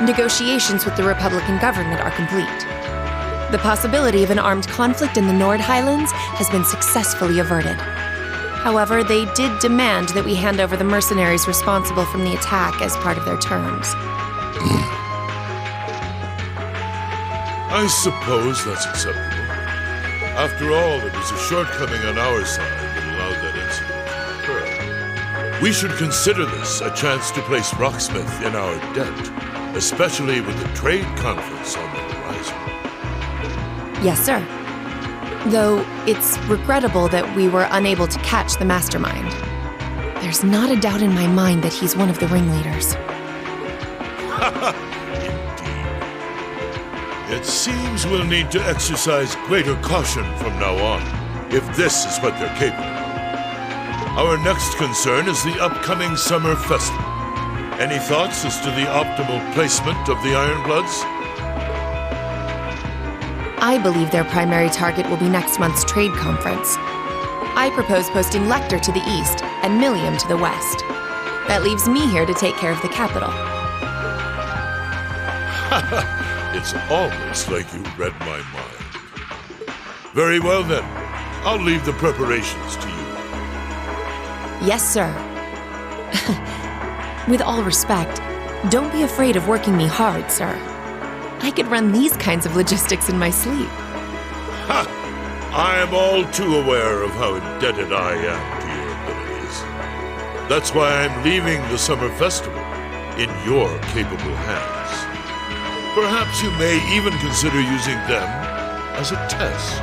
negotiations with the Republican government are complete. The possibility of an armed conflict in the Nord Highlands has been successfully averted. However, they did demand that we hand over the mercenaries responsible from the attack as part of their terms. I suppose that's acceptable. After all, it was a shortcoming on our side that allowed that incident to occur. We should consider this a chance to place Rocksmith in our debt, especially with the trade conference on the horizon. Yes, sir. Though it's regrettable that we were unable to catch the mastermind. There's not a doubt in my mind that he's one of the ringleaders. It seems we'll need to exercise greater caution from now on, if this is what they're capable of. Our next concern is the upcoming summer festival. Any thoughts as to the optimal placement of the Ironbloods? I believe their primary target will be next month's trade conference. I propose posting Lecter to the east and Millium to the west. That leaves me here to take care of the capital. It's almost like you read my mind. Very well then. I'll leave the preparations to you. Yes, sir. With all respect, don't be afraid of working me hard, sir. I could run these kinds of logistics in my sleep. Ha! I am all too aware of how indebted I am to your abilities. That's why I'm leaving the summer festival in your capable hands. Perhaps you may even consider using them as a test.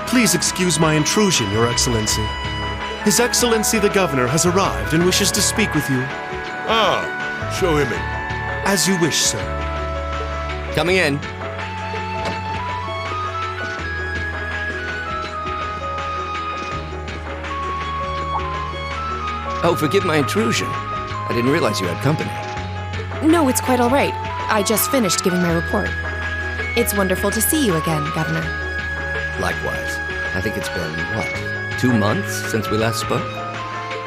Please excuse my intrusion, Your Excellency. His Excellency the Governor has arrived and wishes to speak with you. Ah, show him in. As you wish, sir. Coming in. Oh, forgive my intrusion. I didn't realize you had company. No, it's quite all right. I just finished giving my report. It's wonderful to see you again, Governor. Likewise. I think it's been, 2 months since we last spoke?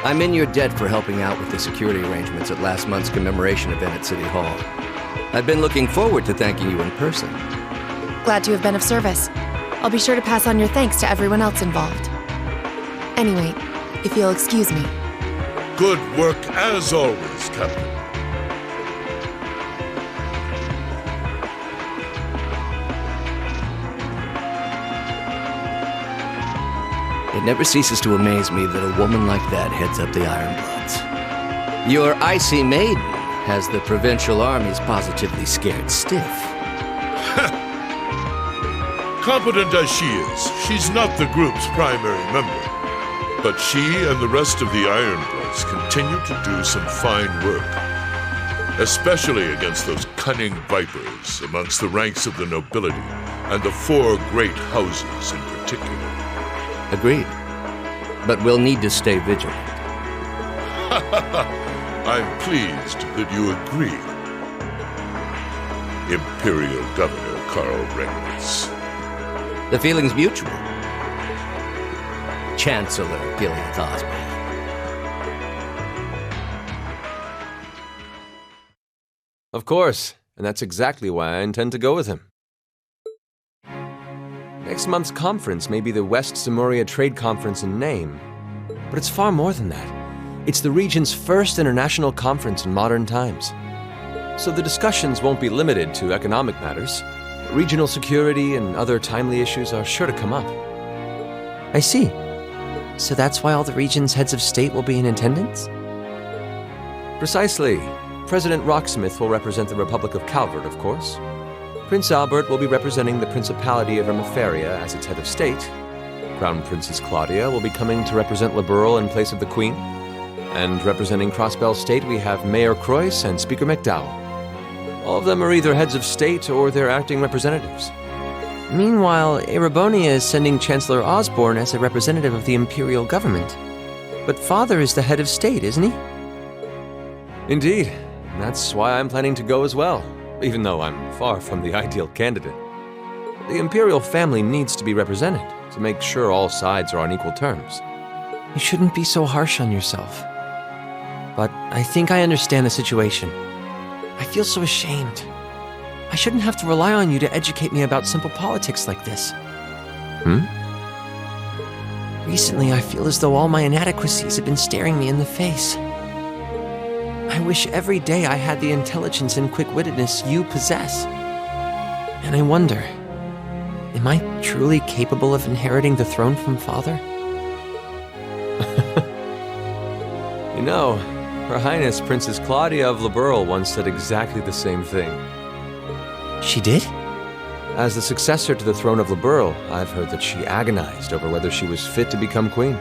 I'm in your debt for helping out with the security arrangements at last month's commemoration event at City Hall. I've been looking forward to thanking you in person. Glad to have been of service. I'll be sure to pass on your thanks to everyone else involved. Anyway, if you'll excuse me. Good work as always, Captain. It never ceases to amaze me that a woman like that heads up the Ironbloods. Your icy maiden has the provincial armies positively scared stiff. Competent as she is, she's not the group's primary member. But she and the rest of the Ironbloods continue to do some fine work. Especially against those cunning vipers amongst the ranks of the nobility and the 4 great houses in particular. Agreed. But we'll need to stay vigilant. I'm pleased that you agree, Imperial Governor Karl Regnitz. The feeling's mutual. Chancellor Gilead Osborne. Of course, and that's exactly why I intend to go with him. Next month's conference may be the West Samuria Trade Conference in name, but it's far more than that. It's the region's first international conference in modern times. So the discussions won't be limited to economic matters. Regional security and other timely issues are sure to come up. I see. So that's why all the region's heads of state will be in attendance? Precisely. President Rocksmith will represent the Republic of Calvert, of course. Prince Albert will be representing the Principality of Ermaferia as its head of state. Crown Princess Claudia will be coming to represent Liberal in place of the Queen. And representing Crossbell State, we have Mayor Croyce and Speaker McDowell. All of them are either heads of state or their acting representatives. Meanwhile, Erebonia is sending Chancellor Osborne as a representative of the Imperial government. But Father is the head of state, isn't he? Indeed. And that's why I'm planning to go as well, even though I'm far from the ideal candidate. The Imperial family needs to be represented to make sure all sides are on equal terms. You shouldn't be so harsh on yourself. But I think I understand the situation. I feel so ashamed. I shouldn't have to rely on you to educate me about simple politics like this. Recently, I feel as though all my inadequacies have been staring me in the face. I wish every day I had the intelligence and quick-wittedness you possess. And I wonder, am I truly capable of inheriting the throne from Father? You know, Her Highness Princess Claudia of Liberl once said exactly the same thing. She did? As the successor to the throne of Liberl, I've heard that she agonized over whether she was fit to become queen.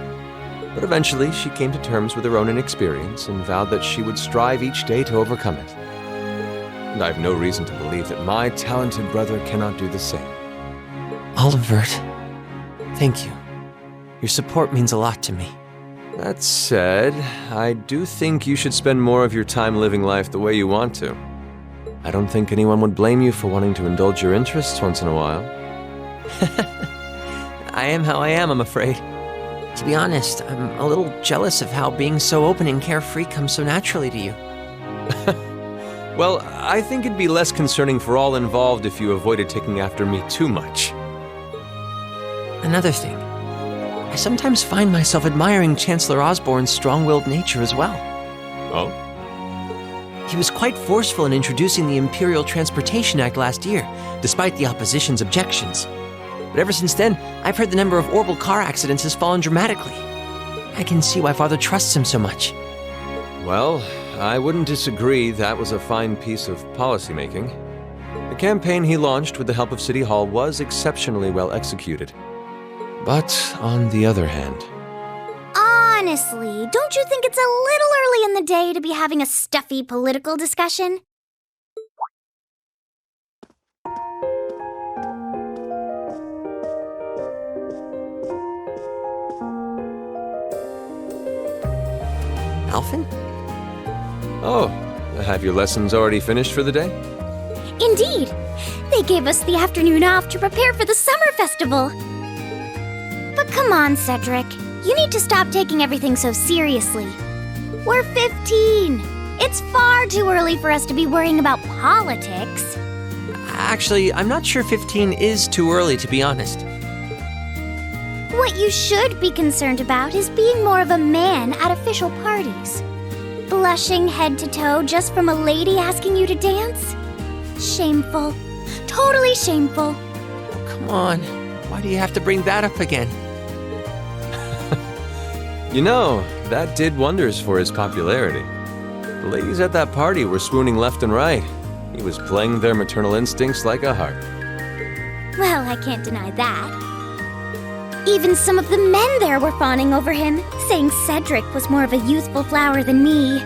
But eventually, she came to terms with her own inexperience and vowed that she would strive each day to overcome it. And I have no reason to believe that my talented brother cannot do the same. Olivert, thank you. Your support means a lot to me. That said, I do think you should spend more of your time living life the way you want to. I don't think anyone would blame you for wanting to indulge your interests once in a while. I am how I am, I'm afraid. To be honest, I'm a little jealous of how being so open and carefree comes so naturally to you. Well, I think it'd be less concerning for all involved if you avoided taking after me too much. Another thing, I sometimes find myself admiring Chancellor Osborne's strong-willed nature as well. Oh? He was quite forceful in introducing the Imperial Transportation Act last year, despite the opposition's objections. But ever since then, I've heard the number of orbital car accidents has fallen dramatically. I can see why Father trusts him so much. Well, I wouldn't disagree that was a fine piece of policymaking. The campaign he launched with the help of City Hall was exceptionally well executed. But on the other hand... Honestly, don't you think it's a little early in the day to be having a stuffy political discussion? Alphen? Oh, have your lessons already finished for the day? Indeed! They gave us the afternoon off to prepare for the summer festival. But come on, Cedric. You need to stop taking everything so seriously. We're 15. It's far too early for us to be worrying about politics. Actually, I'm not sure 15 is too early, to be honest. What you should be concerned about is being more of a man at official parties. Blushing head to toe just from a lady asking you to dance? Shameful. Totally shameful. Come on, why do you have to bring that up again? You know, that did wonders for his popularity. The ladies at that party were swooning left and right. He was playing their maternal instincts like a harp. Well, I can't deny that. Even some of the men there were fawning over him, saying Cedric was more of a youthful flower than me.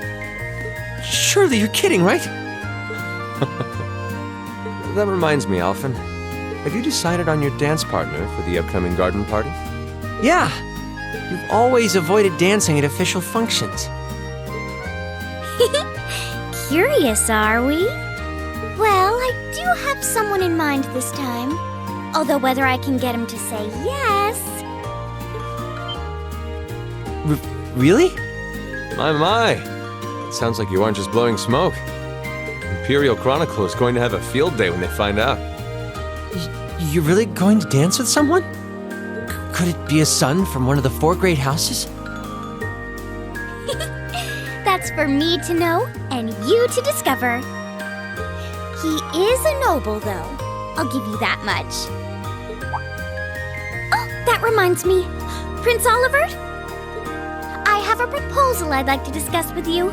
Surely you're kidding, right? That reminds me, Alphen. Have you decided on your dance partner for the upcoming garden party? Yeah. You've always avoided dancing at official functions. Curious, are we? Well, I do have someone in mind this time. Although whether I can get him to say yes... Really? My. It sounds like you aren't just blowing smoke. Imperial Chronicle is going to have a field day when they find out. You're really going to dance with someone? Could it be a son from one of the 4 great houses? That's for me to know and you to discover. He is a noble, though. I'll give you that much. Oh, that reminds me. Prince Olivert? I have a proposal I'd like to discuss with you.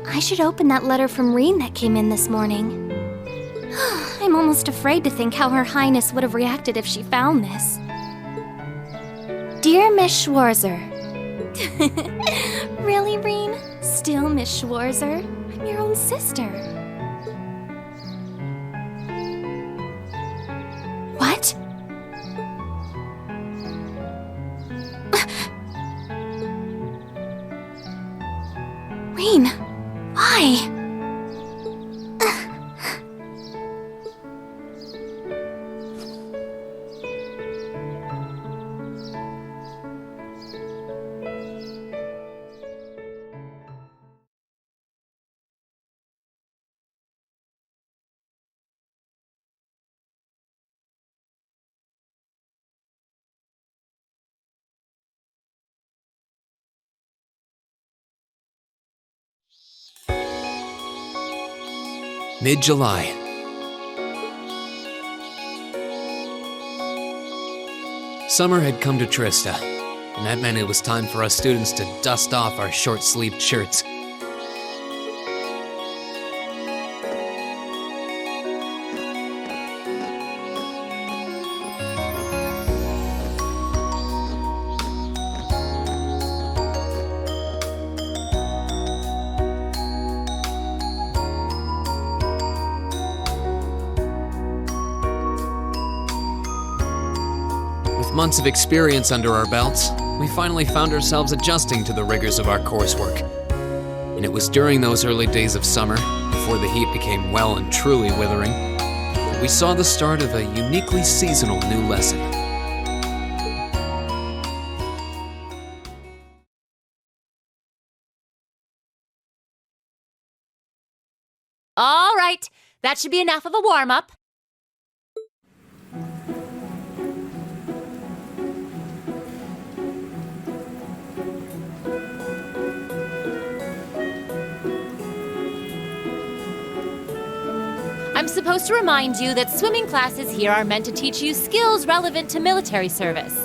I should open that letter from Reen that came in this morning. I'm almost afraid to think how Her Highness would have reacted if she found this. Dear Miss Schwarzer. Really, Reen? Still Miss Schwarzer? I'm your own sister. What? Reen, why? Mid-July. Summer had come to Trista, and that meant it was time for us students to dust off our short-sleeved shirts. With months of experience under our belts, we finally found ourselves adjusting to the rigors of our coursework. And it was during those early days of summer, before the heat became well and truly withering, that we saw the start of a uniquely seasonal new lesson. All right, that should be enough of a warm-up. I'm supposed to remind you that swimming classes here are meant to teach you skills relevant to military service.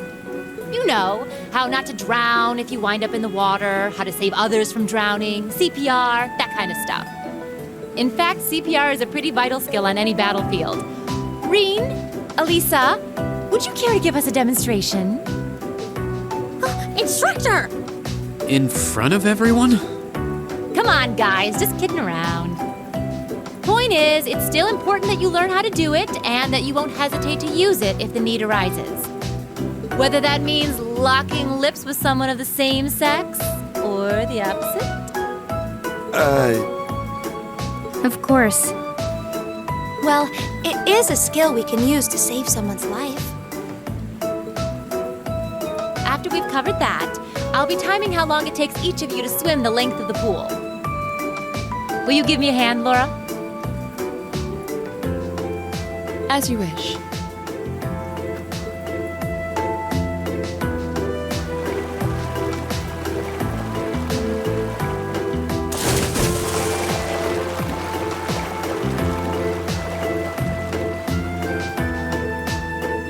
You know, how not to drown if you wind up in the water, how to save others from drowning, CPR, that kind of stuff. In fact, CPR is a pretty vital skill on any battlefield. Reen, Elisa, would you care to give us a demonstration? Instructor! In front of everyone? Come on, guys, just kidding around. Point is, it's still important that you learn how to do it and that you won't hesitate to use it if the need arises. Whether that means locking lips with someone of the same sex or the opposite. Of course. Well, it is a skill we can use to save someone's life. After we've covered that, I'll be timing how long it takes each of you to swim the length of the pool. Will you give me a hand, Laura? As you wish.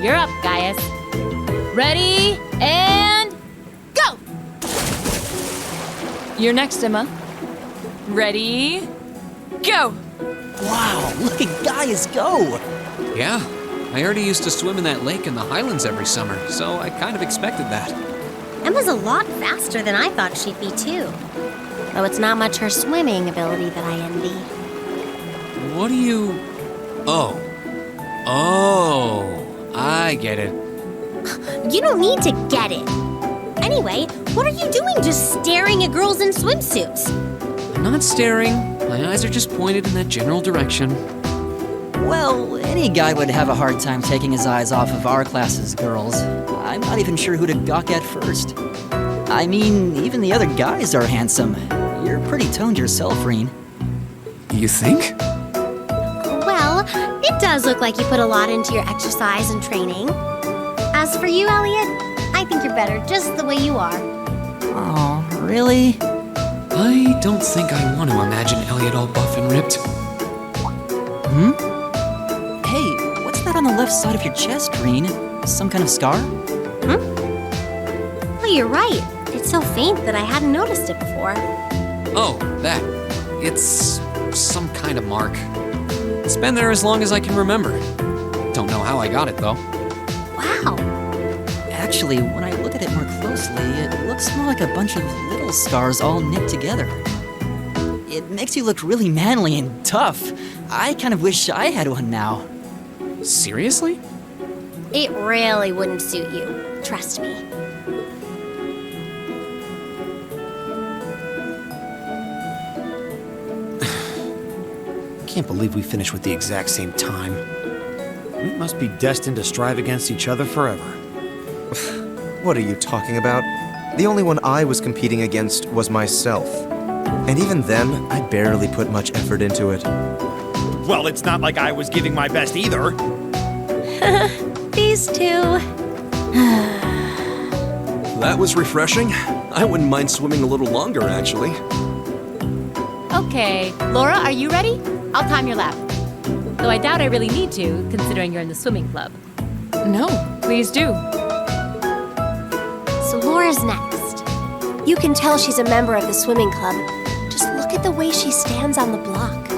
You're up, Gaius. Ready, and go! You're next, Emma. Ready, go! Wow, look at Gaius go! Yeah, I already used to swim in that lake in the Highlands every summer, so I kind of expected that. Emma's a lot faster than I thought she'd be, too. Though it's not much her swimming ability that I envy. What do you... Oh, I get it. You don't need to get it. Anyway, what are you doing just staring at girls in swimsuits? I'm not staring. My eyes are just pointed in that general direction. Well, any guy would have a hard time taking his eyes off of our class's girls. I'm not even sure who to gawk at first. I mean, even the other guys are handsome. You're pretty toned yourself, Reen. You think? Well, it does look like you put a lot into your exercise and training. As for you, Elliot, I think you're better just the way you are. Oh, really? I don't think I want to imagine Elliot all buff and ripped. Hey, what's that on the left side of your chest, Reen? Some kind of scar? Well, you're right. It's so faint that I hadn't noticed it before. Oh, that. It's some kind of mark. It's been there as long as I can remember. Don't know how I got it, though. Wow. Actually, when I look at it more closely, it looks more like a bunch of little stars all knit together. It makes you look really manly and tough. I kind of wish I had one now. Seriously? It really wouldn't suit you. Trust me. Can't believe we finished with the exact same time. We must be destined to strive against each other forever. What are you talking about? The only one I was competing against was myself. And even then, I barely put much effort into it. Well, it's not like I was giving my best either. These two. That was refreshing. I wouldn't mind swimming a little longer, actually. Okay, Laura, are you ready? I'll time your lap. Though I doubt I really need to, considering you're in the swimming club. No, please do. So Laura's next. You can tell she's a member of the swimming club. Just look at the way she stands on the block.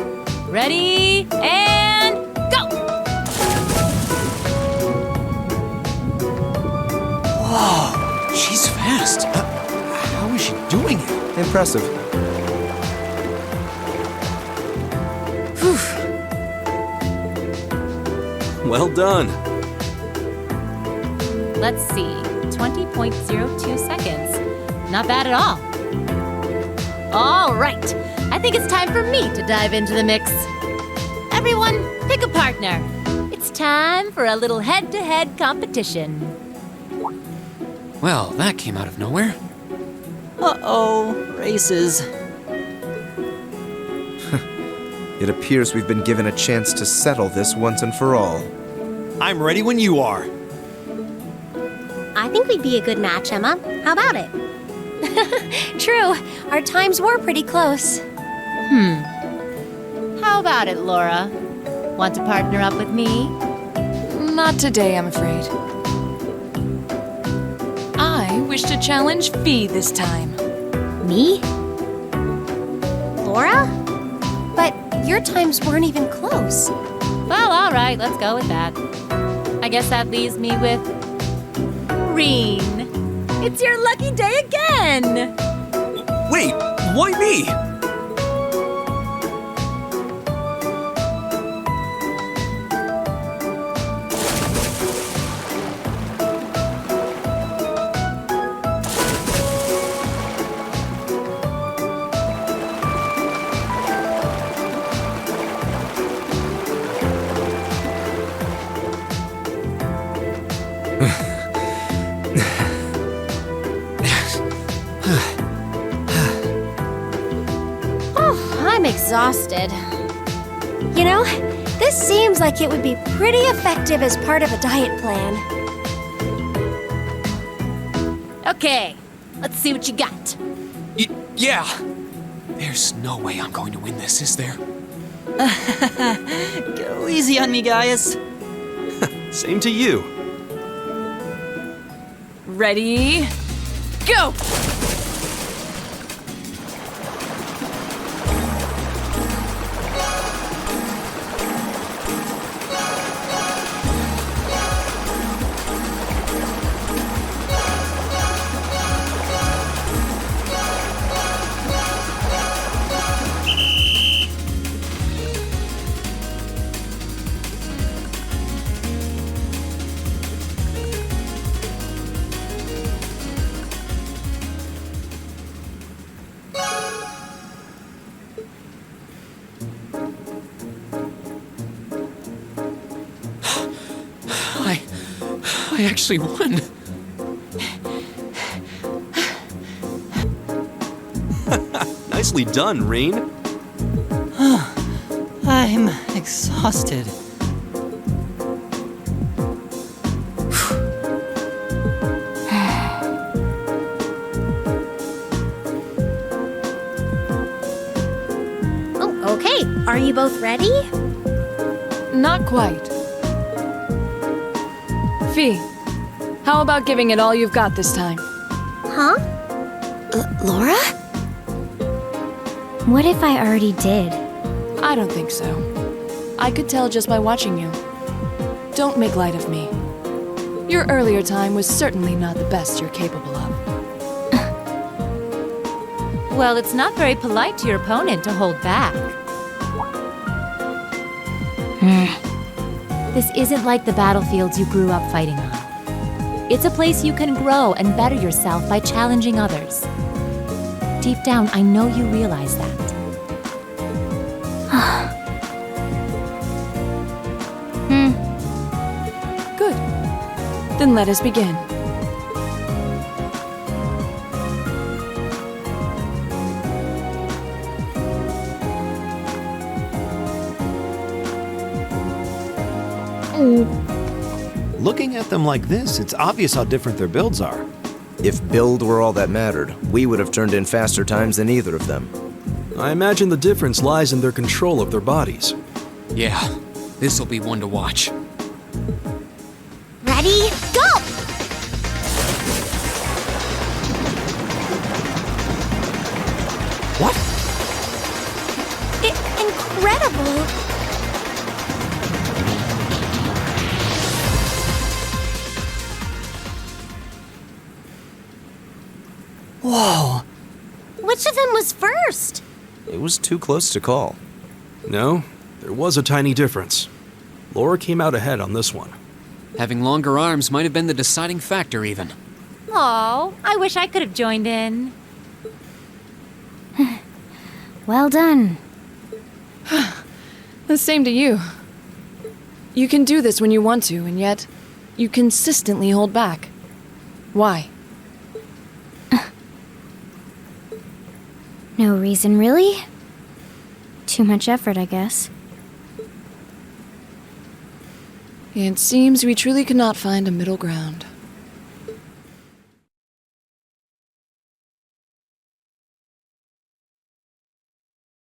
Ready, and go! Whoa, she's fast. How is she doing it? Impressive. Well done. Let's see, 20.02 seconds. Not bad at all. All right, I think it's time for me to dive into the mix. Everyone, pick a partner. It's time for a little head-to-head competition. Well, that came out of nowhere. Uh-oh, races. It appears we've been given a chance to settle this once and for all. I'm ready when you are. I think we'd be a good match, Emma. How about it? True, our times were pretty close. How about it, Laura? Want to partner up with me? Not today, I'm afraid. I wish to challenge Fee this time. Me? Laura? But your times weren't even close. Well, all right, let's go with that. I guess that leaves me with Reen. It's your lucky day again! Wait, why me? I'm exhausted. You know, this seems like it would be pretty effective as part of a diet plan. Okay, let's see what you got. Yeah. There's no way I'm going to win this, is there? Go easy on me, Gaius. Same to you. Ready? Go! I actually won. Nicely done, Rain. I'm exhausted. Oh, okay. Are you both ready? Not quite. Fee, how about giving it all you've got this time? Huh? Laura? What if I already did? I don't think so. I could tell just by watching you. Don't make light of me. Your earlier time was certainly not the best you're capable of. Well, it's not very polite to your opponent to hold back. This isn't like the battlefields you grew up fighting on. It's a place you can grow and better yourself by challenging others. Deep down, I know you realize that. Good. Then let us begin. Looking at them like this, it's obvious how different their builds are. If build were all that mattered, we would have turned in faster times than either of them. I imagine the difference lies in their control of their bodies. Yeah, this'll be one to watch. Ready, go! What? Incredible! Whoa! Which of them was first? It was too close to call. No, there was a tiny difference. Laura came out ahead on this one. Having longer arms might have been the deciding factor, even. Oh, I wish I could have joined in. Well done. The same to you. You can do this when you want to, and yet you consistently hold back. Why? No reason, really? Too much effort, I guess. It seems we truly could not find a middle ground.